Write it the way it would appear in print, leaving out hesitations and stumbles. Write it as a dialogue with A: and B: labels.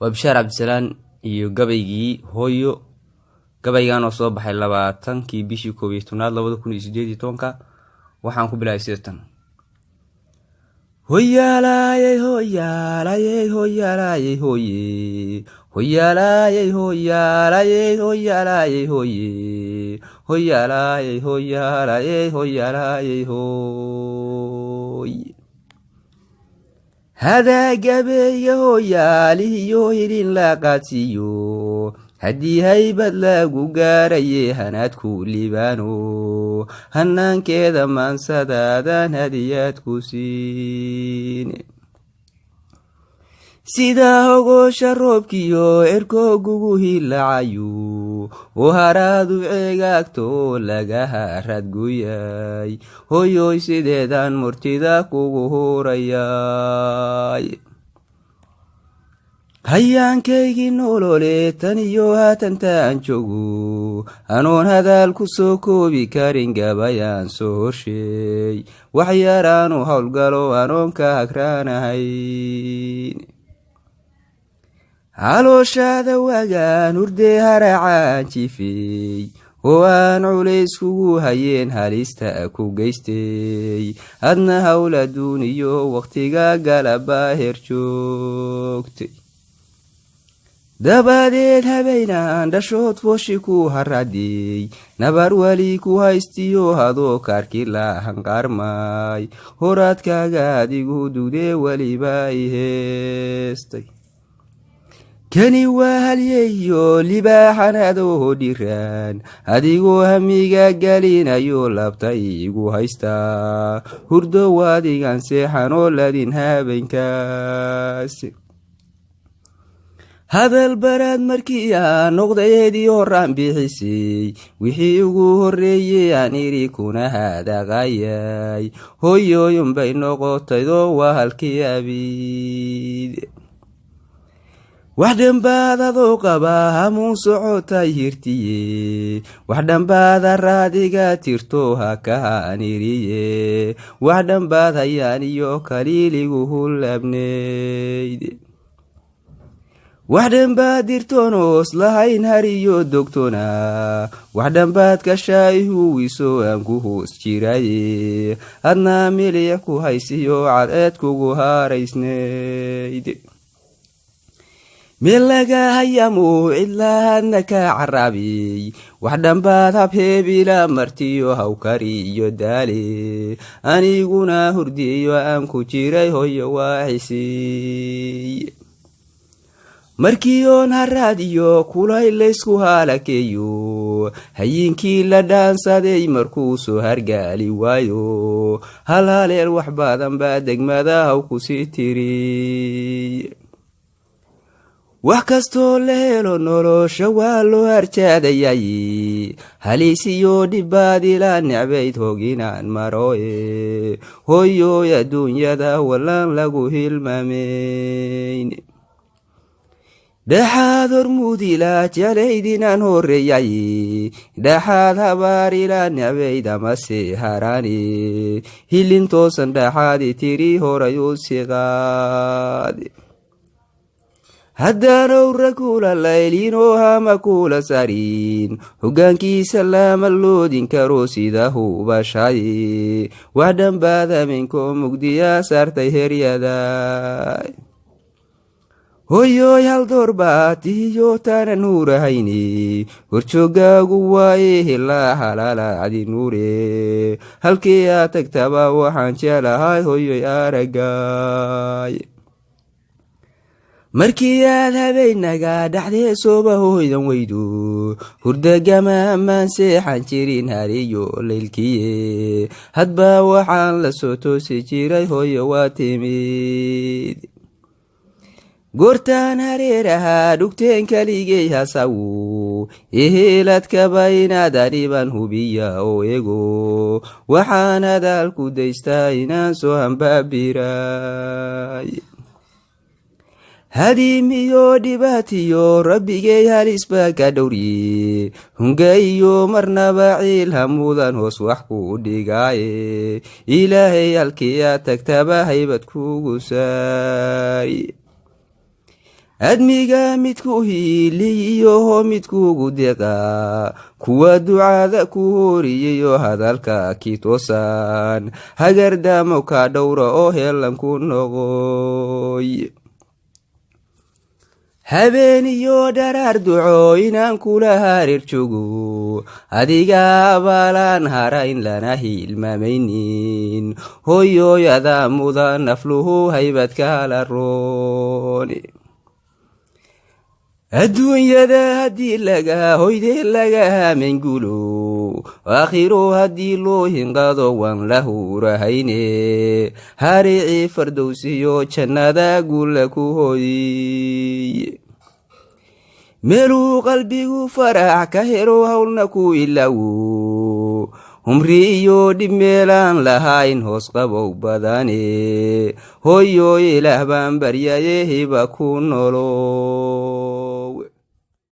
A: وبشار عبد السلام iyo gabaygii hooyo gabaygan oo soo baxay 20kii bishii 11aad 2018 waxaan ku bilaabay sidatan hoyaalay hoyaalay hoyaalay hoye hoyaalay hoyaalay hoyaalay hoye hoyaalay hoyaalay hoyaalay hoye هذا قبي هويالي يوهرين لاقاتيو هدي هيبت لاقو قاري هنات كولي بانو هنان كذا من سدادان هديات كوسين سيدا هوغو شروبكيو إركو قوهي لعيو وهرادو عيقاكتو لغاها راد قوياي هويوي سيديدان مرتدا كوغو رياي هيان كيكي نولولي تانيو هاتنتان جوغو هنون هذا الكسوكو بكارين قبايان سورشي وحيارانو هولقالو هنون كاكران هين calooshada waagaan hurdee haracaan jifey oo aan culays kugu hayeen halista ku geystay adna hawla duuniyo waqtiga galaba heer joogtay dabadeed habeenaan dhashood fooshi ku haradiyey nabar wali ku haystiyo hadoo kaarkii la hanqaarmay horaadkaaga adigu dugdee weliba i heestay kani waa halyeeyo libaaxanadoo dhiraan adigoo hamiga gelinayo labta igu haystaa hurdo waadigan seexanoo ladin habeenkaas hadal baraad markii aan noqdayeedii horaan bixisay wixii ugu horreeyey aan iri kuna hadaqayay hooyooyun bay noqotaydoo waa halkii abiid wax dhanbaad adoo qabaa hamuun socotay hirtiye wax dhanbaad raadiga tirto ha kahaniriye wax dhanbaad hayaan iyo kaliiligu hulabnayde wax dhanbaad dirtonoos lahayn hariyo dogtona wax dhanbaad kashaay huwiso aan ku hoos jiraye adnaa miliix ku haysiyo cadceed kugu haraysnayde meelaga hayamo cidlaadna ka carabiyey wax dhanbaad habheebila martiyo hawkari iyo daale aniguna hurdiyo aan ku jiray hoyo waaxisiy markii oon haraadiyo kulay laysku haalakeeyo hayinkii la dhaansaday markuu soo hargaali waayo halhaleel wax badan baa degmada haw ku sii tiriy wax kastoo la helo nolosha waa loo harjaadayay haliisiyo dhibaadila necbayd hoginaan maroye hoyooy adduunyada wallaan lagu hilmaamayn dhaxaad hormuudila jelaydinaan horreeyay dhaxaad habaarila necbayd amase haraani hilintoosan dhaxaadi tiri horay u siqaad haddaanowra kula laylinoo hama kula sariin hoggaankiisa lama loodin karo sida hubashay wax dhanbaad haminkoo mugdiyaa saartay heryaday hoyooy hal doorbaatiyo taanan huurahayne horjoogaagu waaye hilaa halalaacdi nuure halkii aad tagtaba waxaan jelahay hoyoy aragay markii aad habeenaga dhaxdee sooba hoydan weydo hurdagama ammaan seexan jirin hariyo laylkiye hadba waxaan la soo toosi jiray hoyo waa timid goortaan hareerahaa dhugteen kaligey hasawu eheeladkaba inaad aniban hubiya oo ego waxaan hadaalku daystaa inaan soo hambaabiray hadiimiyo dhibaatiyo rabbigay halisbaa ka dhowriye hungayiyo marnaba ciil hamuudan hoos wax ku dhigaaye ilaahay halkii aad tagtaba haybad kugu saari admiga midku hiiliyo midkugu deeqa kuwa ducada ku horiyayo hadalka kitoosan hagardaamo ka dhowra oo heelan ku noqoy habeeniyo dharaar duco inaan kula hareer joogo adiga baalaan harayn lana hilmaamaynin hooyooyada mudan nafluhu haybad kala rooni adduunyada haddii laga hoydee laga haamengulo aakhiro haddii loo hinqado waan la hurahayne harici fardowsiyo jannada guula ku hooyiye meeluu qalbigu farax ka helo hawlna ku ilaawo humri iyo dhib meelaan lahayn hoos qabow badane hooyo ilaah baan baryaye hiba ku nolol